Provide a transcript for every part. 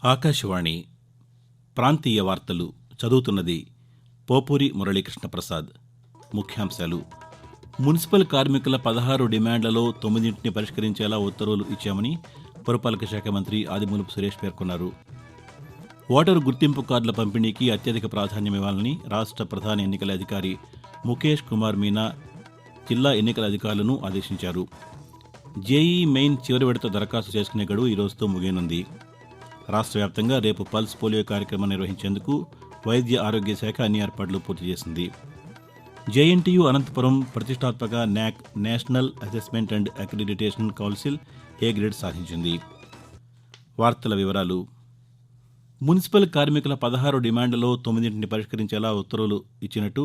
ఆకాశవాణి ప్రాంతీయ వార్తలు చదువుతున్నది పోపూరి మురళీకృష్ణ ప్రసాద్. ముఖ్యాంశాలు: మున్సిపల్ కార్మికుల 16 డిమాండ్లలో 9ంటిని పరిష్కరించేలా ఉత్తర్వులు ఇచ్చామని పురపాలక శాఖ మంత్రి ఆదిమూలపు సురేష్ పేర్కొన్నారు. ఓటరు గుర్తింపు కార్డుల పంపిణీకి అత్యధిక ప్రాధాన్యమివ్వాలని రాష్ట్ర ప్రధాన ఎన్నికల అధికారి ముఖేష్ కుమార్ మీనా జిల్లా ఎన్నికల అధికారులను ఆదేశించారు. జేఈఈ మెయిన్ చివరి విడత దరఖాస్తు చేసుకునే గడువు ఈ రోజుతో ముగియనుంది. రాష్ట్ర వ్యాప్తంగా రేపు పల్స్ పోలియో కార్యక్రమం నిర్వహించేందుకు వైద్య ఆరోగ్య శాఖ అన్ని ఏర్పాట్లు పూర్తి చేసింది. జేఎన్టీయూ అనంతపురం ప్రతిష్టాత్మక NAAC national assessment and accreditation council A grade సాధించింది. వార్తల వివరాలు: మున్సిపల్ కార్మికుల 16 డిమాండ్లలో 9ంటిని పరిష్కరించేలా ఉత్తర్వులు ఇచ్చినట్టు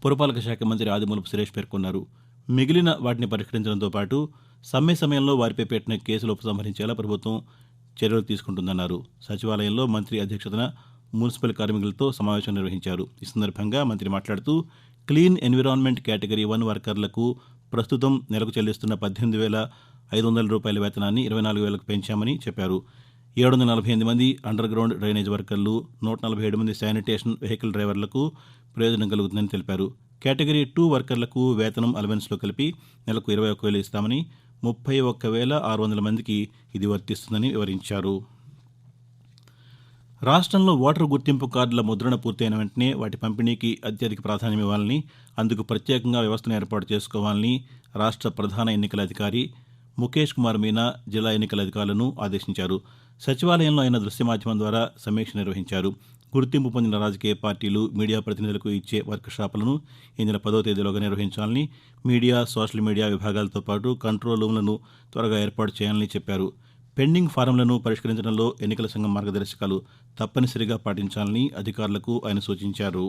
పురపాలక శాఖ మంత్రి ఆదిమూలపు సురేష్ పేర్కొన్నారు. మిగిలిన వాటిని పరిష్కరించడంతో పాటు సమ్మె సమయంలో వారిపై పెట్టిన కేసులు ఉపసంహరించేలా ప్రభుత్వం చర్యలు తీసుకుంటుందన్నారు. సచివాలయంలో మంత్రి అధ్యక్షతన మున్సిపల్ కార్మికులతో సమావేశం నిర్వహించారు. ఈ సందర్భంగా మంత్రి మాట్లాడుతూ క్లీన్ ఎన్విరాన్మెంట్ కేటగిరీ 1 వర్కర్లకు ప్రస్తుతం నెలకు చెల్లిస్తున్న 18,500 రూపాయల వేతనాన్ని 24,000కు పెంచామని చెప్పారు. 748 మంది అండర్ గ్రౌండ్ డ్రైనేజ్ వర్కర్లు, 147 మంది శానిటేషన్ వెహికల్ డ్రైవర్లకు ప్రయోజనం కలుగుతుందని తెలిపారు. కేటగిరీ 2 వర్కర్లకు వేతనం అలవెన్స్లో కలిపి నెలకు 21,000 ఇస్తామని, 31,600 మందికి ఇది వర్తిస్తుందని వివరించారు. రాష్ట్రంలో ఓటరు గుర్తింపు కార్డుల ముద్రణ పూర్తయిన వెంటనే వాటి పంపిణీకి అత్యధిక ప్రాధాన్యమివ్వాలని, అందుకు ప్రత్యేకంగా వ్యవస్థను ఏర్పాటు చేసుకోవాలని రాష్ట్ర ప్రధాన ఎన్నికల అధికారి ముఖేష్ కుమార్ మీనా జిల్లా ఎన్నికల అధికారులను ఆదేశించారు. సచివాలయంలో ఆయన దృశ్య మాధ్యమం ద్వారా సమీక్ష నిర్వహించారు. గుర్తింపు పొందిన రాజకీయ పార్టీలు, మీడియా ప్రతినిధులకు ఇచ్చే వర్క్ షాపులను ఈ నెల 10వ తేదీలోగా నిర్వహించాలని, మీడియా, సోషల్ మీడియా విభాగాలతో పాటు కంట్రోల్ రూమ్లను త్వరగా ఏర్పాటు చేయాలని చెప్పారు. పెండింగ్ ఫారంలను పరిష్కరించడంలో ఎన్నికల సంఘం మార్గదర్శకాలు తప్పనిసరిగా పాటించాలని అధికారులకు ఆయన సూచించారు.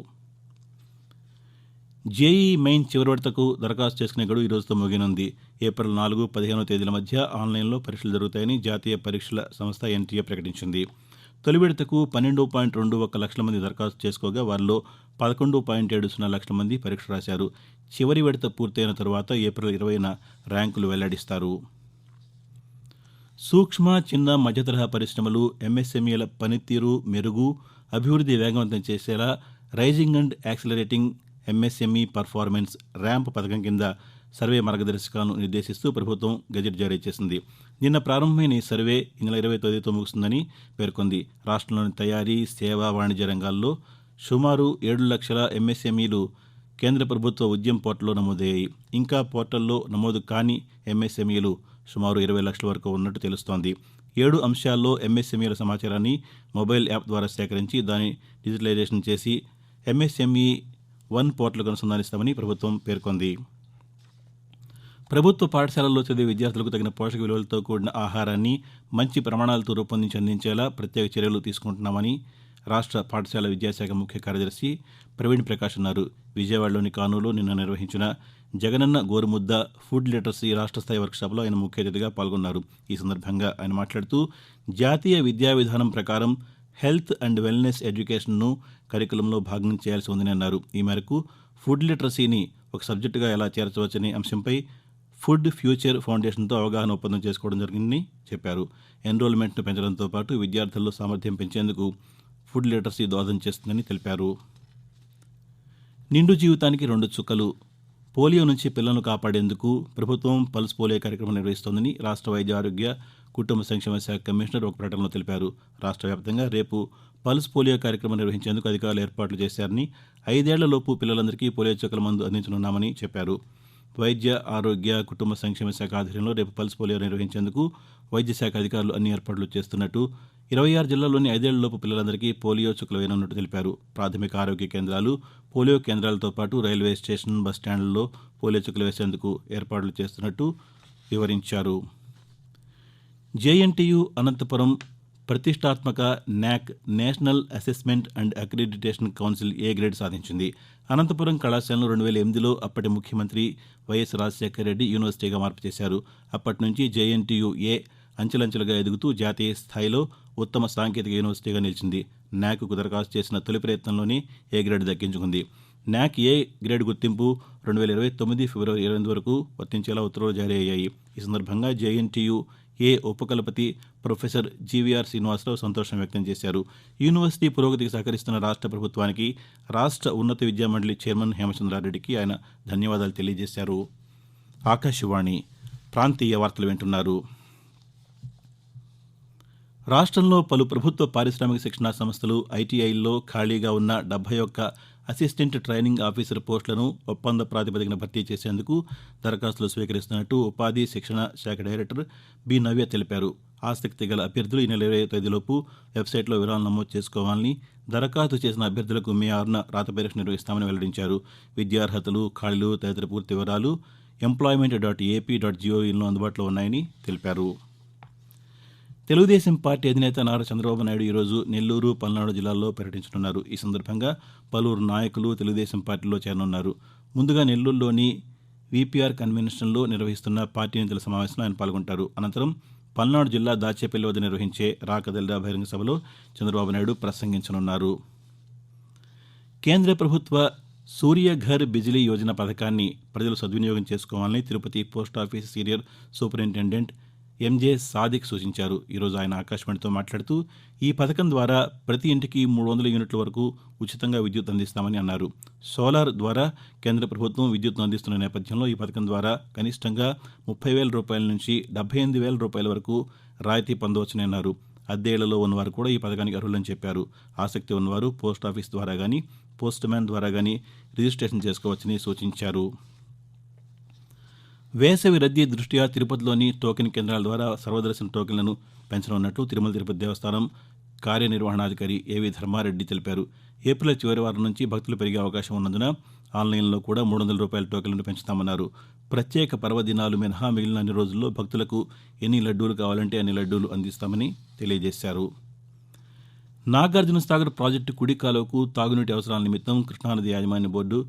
జేఈఈ మెయిన్ చివరి విడతకు దరఖాస్తు చేసుకునే గడువు ఈ రోజుతో ముగియనుంది. ఏప్రిల్ 4, 15 తేదీల మధ్య ఆన్లైన్లో పరీక్షలు జరుగుతాయని జాతీయ పరీక్షల సంస్థ ఎన్టీఏ ప్రకటించింది. తొలి విడతకు 12.21 లక్షల మంది దరఖాస్తు చేసుకోగా వారిలో 11.70 లక్షల మంది పరీక్ష రాశారు. చివరి విడత పూర్తయిన తరువాత ఏప్రిల్ 20న ర్యాంకులు వెల్లడిస్తారు. సూక్ష్మ, చిన్న, మధ్యతరహా పరిశ్రమలు, ఎంఎస్ఎంఈల పనితీరు మెరుగు, అభివృద్ధి వేగవంతం చేసేలా raising and accelerating MSME performance RAMP పథకం కింద సర్వే మార్గదర్శకాలను నిర్దేశిస్తూ ప్రభుత్వం గెజెట్ జారీ చేసింది. నిన్న ప్రారంభమైన ఈ సర్వే ఈ నెల 20వ తేదీతో ముగుస్తుందని పేర్కొంది. రాష్ట్రంలోని తయారీ, సేవా, వాణిజ్య రంగాల్లో సుమారు 7 లక్షల ఎంఎస్ఎంఈలు కేంద్ర ప్రభుత్వ ఉద్యమ్ పోర్టల్లో నమోదయ్యాయి. ఇంకా పోర్టల్లో నమోదు కాని ఎంఎస్ఎంఈలు సుమారు 20 లక్షల వరకు ఉన్నట్టు తెలుస్తోంది. 7 అంశాల్లో ఎంఎస్ఎంఈల సమాచారాన్ని మొబైల్ యాప్ ద్వారా సేకరించి దాన్ని డిజిటలైజేషన్ చేసి ఎంఎస్ఎంఈ 1 పోర్టల్కు అనుసంధానిస్తామని ప్రభుత్వం పేర్కొంది. ప్రభుత్వ పాఠశాలల్లో చదివే విద్యార్థులకు తగిన పోషక విలువలతో కూడిన ఆహారాన్ని మంచి ప్రమాణాలతో రూపొందించి అందించేలా ప్రత్యేక చర్యలు తీసుకుంటున్నామని రాష్ట్ర పాఠశాల విద్యాశాఖ ముఖ్య కార్యదర్శి ప్రవీణ్ ప్రకాష్ అన్నారు. విజయవాడలోని కానూలో నిన్న నిర్వహించిన జగనన్న గోరుముద్ద ఫుడ్ లిటరసీ రాష్ట్ర స్థాయి వర్క్షాప్లో ఆయన ముఖ్య అతిథిగా పాల్గొన్నారు. ఈ సందర్భంగా ఆయన మాట్లాడుతూ జాతీయ విద్యా విధానం ప్రకారం హెల్త్ అండ్ వెల్నెస్ ఎడ్యుకేషన్ను కరికులంలో భాగం చేయాల్సి ఉందని అన్నారు. ఈ మేరకు ఫుడ్ లిటరసీని ఒక సబ్జెక్టుగా ఎలా చేర్చవచ్చనే అంశంపై ఫుడ్ ఫ్యూచర్ ఫౌండేషన్తో అవగాహన ఒప్పందం చేసుకోవడం జరిగిందని చెప్పారు. ఎన్రోల్మెంట్ను పెంచడంతో పాటు విద్యార్థుల్లో సామర్థ్యం పెంచేందుకు ఫుడ్ లిటరసీ దోహదం చేస్తుందని తెలిపారు. నిండు జీవితానికి 2 చుక్కలు పోలియో నుంచి పిల్లలను కాపాడేందుకు ప్రభుత్వం పల్స్ పోలియో కార్యక్రమం నిర్వహిస్తోందని రాష్ట్ర వైద్య ఆరోగ్య కుటుంబ సంక్షేమ శాఖ కమిషనర్ ఒక ప్రకటనలో తెలిపారు. రాష్ట్ర వ్యాప్తంగా రేపు పల్స్ పోలియో కార్యక్రమం నిర్వహించేందుకు అధికారులు ఏర్పాట్లు చేశారని, 5 ఏళ్లలోపు పిల్లలందరికీ పోలియో చుక్కల మందు అందించనున్నామని చెప్పారు. వైద్య ఆరోగ్య కుటుంబ సంక్షేమ శాఖ ఆధ్వర్యంలో రేపు పల్స్ పోలియో నిర్వహించేందుకు వైద్య శాఖ అధికారులు అన్ని ఏర్పాట్లు చేస్తున్నట్టు, 26 జిల్లాల్లోని 5 ఏళ్లలోపు పిల్లలందరికీ పోలియో చుక్కలు వేయనున్నట్టు తెలిపారు. ప్రాథమిక ఆరోగ్య కేంద్రాలు, పోలియో కేంద్రాలతో పాటు రైల్వే స్టేషన్, బస్టాండ్లలో పోలియో చుక్కలు వేసేందుకు ఏర్పాట్లు చేస్తున్నట్టు వివరించారు. జేఎన్టీయూ అనంతపురం ప్రతిష్టాత్మక NAAC national assessment and accreditation council A grade సాధించింది. అనంతపురం కళాశాలను 2008లో అప్పటి ముఖ్యమంత్రి వైఎస్ రాజశేఖర రెడ్డి యూనివర్సిటీగా మార్పు చేశారు. అప్పటి నుంచి జేఎన్టీయూ ఏ అంచెలంచెలుగా ఎదుగుతూ జాతీయ స్థాయిలో ఉత్తమ సాంకేతిక యూనివర్సిటీగా నిలిచింది. న్యాక్కు దరఖాస్తు చేసిన తొలి ప్రయత్నంలోనే ఏ గ్రేడ్ దక్కించుకుంది. న్యాక్ ఏ గ్రేడ్ గుర్తింపు 2029 ఫిబ్రవరి 28 వరకు వర్తించేలా ఉత్తర్వులు జారీ అయ్యాయి. ఈ సందర్భంగా జేఎన్టీయూ ఏ ఉపకులపతి ప్రొఫెసర్ జీవీఆర్ శ్రీనివాసరావు సంతోషం వ్యక్తం చేశారు. యూనివర్సిటీ పురోగతికి సహకరిస్తున్న రాష్ట్ర ప్రభుత్వానికి, రాష్ట్ర ఉన్నత విద్యామండలి చైర్మన్ హేమచంద్రారెడ్డికి ఆయన ధన్యవాదాలు తెలియజేశారు. ఆకాశవాణి ప్రాంతీయ వార్తలు వింటున్నారు. రాష్ట్రంలో పలు ప్రభుత్వ పారిశ్రామిక శిక్షణా సంస్థలు ఐటీఐల్లో ఖాళీగా ఉన్న 71 అసిస్టెంట్ ట్రైనింగ్ ఆఫీసర్ పోస్టులను ఒప్పంద ప్రాతిపదికన భర్తీ చేసేందుకు దరఖాస్తులు స్వీకరిస్తున్నట్టు ఉపాధి శిక్షణ శాఖ డైరెక్టర్ బి నవ్య తెలిపారు. ఆసక్తి గల అభ్యర్థులు ఈ నెల 25 తేదీలోపు వెబ్సైట్లో వివరాలు నమోదు చేసుకోవాలని, దరఖాస్తు చేసిన అభ్యర్థులకు మే 6న రాత పరీక్ష నిర్వహిస్తామని వెల్లడించారు. విద్యార్హతలు, ఖాళీలు తదితర పూర్తి వివరాలు employment.ap.gov.inలో అందుబాటులో ఉన్నాయని తెలిపారు. తెలుగుదేశం పార్టీ అధినేత నారా చంద్రబాబు నాయుడు ఈరోజు నెల్లూరు, పల్నాడు జిల్లాల్లో పర్యటించనున్నారు. ఈ సందర్భంగా పలువురు నాయకులు తెలుగుదేశం పార్టీలో చేరనున్నారు. ముందుగా నెల్లూరులోని వీపీఆర్ కన్వెన్షన్లో నిర్వహిస్తున్న పార్టీ నేతల సమావేశంలో ఆయన పాల్గొంటారు. అనంతరం పల్నాడు జిల్లా దాచేపల్లి వద్ద నిర్వహించే రాకదల్లా బహిరంగ సభలో చంద్రబాబు నాయుడు ప్రసంగించనున్నారు. కేంద్ర ప్రభుత్వ సూర్యఘర్ బిజిలీ యోజన పథకాన్ని ప్రజలు సద్వినియోగం చేసుకోవాలని Tirupati post office senior superintendent MJ Sadiq సూచించారు. ఈరోజు ఆయన ఆకాశవాణితో మాట్లాడుతూ ఈ పథకం ద్వారా ప్రతి ఇంటికి 300 యూనిట్ల వరకు ఉచితంగా విద్యుత్ అందిస్తామని అన్నారు. సోలార్ ద్వారా కేంద్ర ప్రభుత్వం విద్యుత్ను అందిస్తున్న నేపథ్యంలో ఈ పథకం ద్వారా కనిష్టంగా 30,000 రూపాయల నుంచి 78,000 రూపాయల వరకు రాయితీ పొందవచ్చని అన్నారు. అద్దెళ్లలో ఉన్నవారు కూడా ఈ పథకానికి అర్హులని చెప్పారు. ఆసక్తి ఉన్నవారు పోస్టాఫీస్ ద్వారా కానీ, పోస్ట్ మ్యాన్ ద్వారా కానీ రిజిస్ట్రేషన్ చేసుకోవచ్చని సూచించారు. వేసవి రద్దీ దృష్ట్యా తిరుపతిలోని టోకెన్ కేంద్రాల ద్వారా సర్వదర్శన టోకెన్లను పెంచనున్నట్లు తిరుమల తిరుపతి దేవస్థానం కార్యనిర్వహణాధికారి ఏవి ధర్మారెడ్డి తెలిపారు. ఏప్రిల్ చివరి వారం నుంచి భక్తులు పెరిగే అవకాశం ఉన్నందున ఆన్లైన్లో కూడా 300 రూపాయల టోకెన్లను పెంచుతామన్నారు. ప్రత్యేక పర్వదినాలు మినహా మిగిలిన అన్ని రోజుల్లో భక్తులకు ఎన్ని లడ్డూలు కావాలంటే అన్ని లడ్డూలు అందిస్తామని తెలియజేశారు. నాగార్జున సాగర్ ప్రాజెక్టు కుడి కాలువకు తాగునీటి అవసరాల నిమిత్తం కృష్ణానది యాజమాన్య board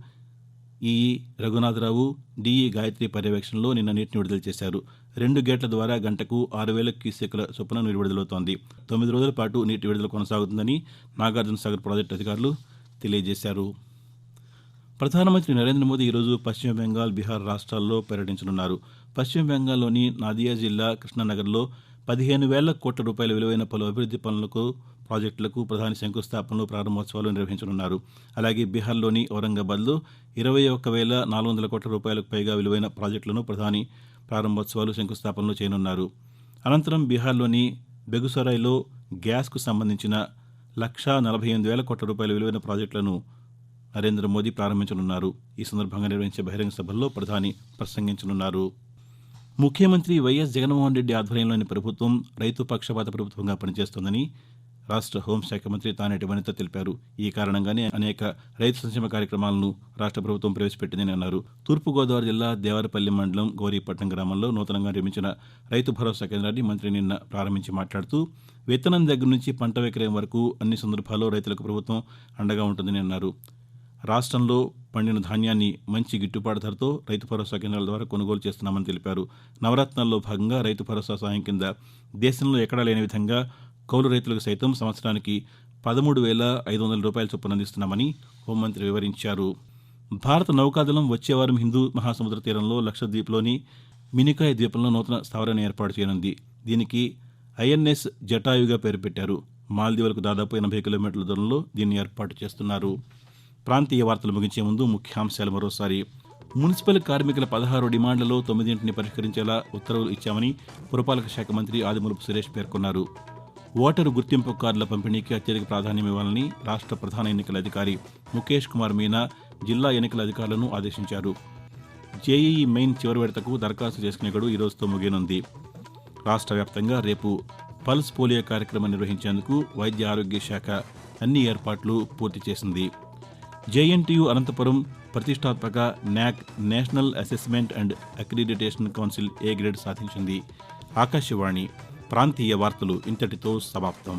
EE Raghunatha Rao, DE Gayatri పర్యవేక్షణలో నిన్న నీటిని విడుదల చేశారు. 2 గేట్ల ద్వారా గంటకు 6,000 క్యూసెక్కుల చొప్పున నీరు విడుదలవుతోంది. 9 రోజుల పాటు నీటి విడుదల కొనసాగుతుందని నాగార్జున సాగర్ ప్రాజెక్టు అధికారులు తెలియజేశారు. ప్రధానమంత్రి నరేంద్ర మోదీ ఈరోజు పశ్చిమ బెంగాల్, బీహార్ రాష్ట్రాల్లో పర్యటించనున్నారు. పశ్చిమ బెంగాల్లోని నాదియా జిల్లా కృష్ణానగర్లో 15,000 కోట్ల రూపాయల విలువైన పలు అభివృద్ధి పనులకు, ప్రాజెక్టులకు ప్రధాని శంకుస్థాపనలు, ప్రారంభోత్సవాలు నిర్వహించనున్నారు. అలాగే బీహార్లోని ఔరంగాబాద్లో 21,400 కోట్ల రూపాయలకు పైగా విలువైన ప్రాజెక్టులను ప్రధాని ప్రారంభోత్సవాలు, శంకుస్థాపనలు చేయనున్నారు. అనంతరం బీహార్లోని బెగుసరాయ్లో గ్యాస్కు సంబంధించిన 1,48,000 కోట్ల రూపాయల విలువైన ప్రాజెక్టులను నరేంద్ర మోదీ ప్రారంభించనున్నారు. ఈ సందర్భంగా నిర్వహించే బహిరంగ సభల్లో ప్రధాని ప్రసంగించనున్నారు. ముఖ్యమంత్రి వైఎస్ జగన్మోహన్ రెడ్డి ఆధ్వర్యంలోని ప్రభుత్వం రైతు పక్షపాత ప్రభుత్వంగా పనిచేస్తోందని రాష్ట్ర హోంశాఖ మంత్రి తానేటి వనిత తెలిపారు. ఈ కారణంగానే అనేక రైతు సంక్షేమ కార్యక్రమాలను రాష్ట్ర ప్రభుత్వం ప్రవేశపెట్టిందని అన్నారు. తూర్పుగోదావరి జిల్లా దేవరపల్లి మండలం గౌరీపట్నం గ్రామంలో నూతనంగా నిర్మించిన రైతు భరోసా కేంద్రాన్ని మంత్రి నిన్న ప్రారంభించి మాట్లాడుతూ విత్తనం దగ్గర నుంచి పంట విక్రయం వరకు అన్ని సందర్భాల్లో రైతులకు ప్రభుత్వం అండగా ఉంటుందని అన్నారు. రాష్ట్రంలో పండిన ధాన్యాన్ని మంచి గిట్టుబాటు ధరతో రైతు భరోసా కేంద్రాల ద్వారా కొనుగోలు చేస్తున్నామని తెలిపారు. నవరత్నాల్లో భాగంగా రైతు భరోసా సాయం కింద దేశంలో ఎక్కడా లేని విధంగా కౌలు రైతులకు సైతం సంవత్సరానికి 13,500 రూపాయల చొప్పున అందిస్తున్నామని హోంమంత్రి వివరించారు. భారత నౌకాదళం వచ్చే వారం హిందూ మహాసముద్ర తీరంలో లక్షద్వీప్లోని మినికాయ్ ద్వీపంలో నూతన స్థావరాన్ని ఏర్పాటు చేయనుంది. దీనికి ఐఎన్ఎస్ జటాయుగా పేరు పెట్టారు. మాల్దీవులకు దాదాపు 80 కిలోమీటర్ల దూరంలో దీన్ని ఏర్పాటు చేస్తున్నారు. ప్రాంతీయ వార్తలు ముగించే ముందు ముఖ్యాంశాలు మరోసారి. మున్సిపల్ కార్మికుల 16 డిమాండ్లలో 9ని పరిష్కరించేలా ఉత్తర్వులు ఇచ్చామని పురపాలక శాఖ మంత్రి ఆదిమూలపు సురేష్ పేర్కొన్నారు. ఓటరు గుర్తింపు కార్డుల పంపిణీకి అత్యధిక ప్రాధాన్యం ఇవ్వాలని రాష్ట్ర ప్రధాన ఎన్నికల అధికారి ముఖేష్ కుమార్ మీనా జిల్లా ఎన్నికల అధికారులను ఆదేశించారు. జేఈఈ మెయిన్ చివరి విడతకు దరఖాస్తు చేసుకునే గడువు ఈ రోజుతో ముగియనుంది. రాష్ట్ర వ్యాప్తంగా రేపు పల్స్ పోలియో కార్యక్రమం నిర్వహించేందుకు వైద్య ఆరోగ్య శాఖ అన్ని ఏర్పాట్లు పూర్తి చేసింది. జేఎన్టీయూ అనంతపురం ప్రతిష్టాత్మక NAAC national assessment and accreditation council A grade సాధించింది. ఆకాశవాణి ప్రాంతీయ వార్తలు ఇంతటితో సమాప్తం.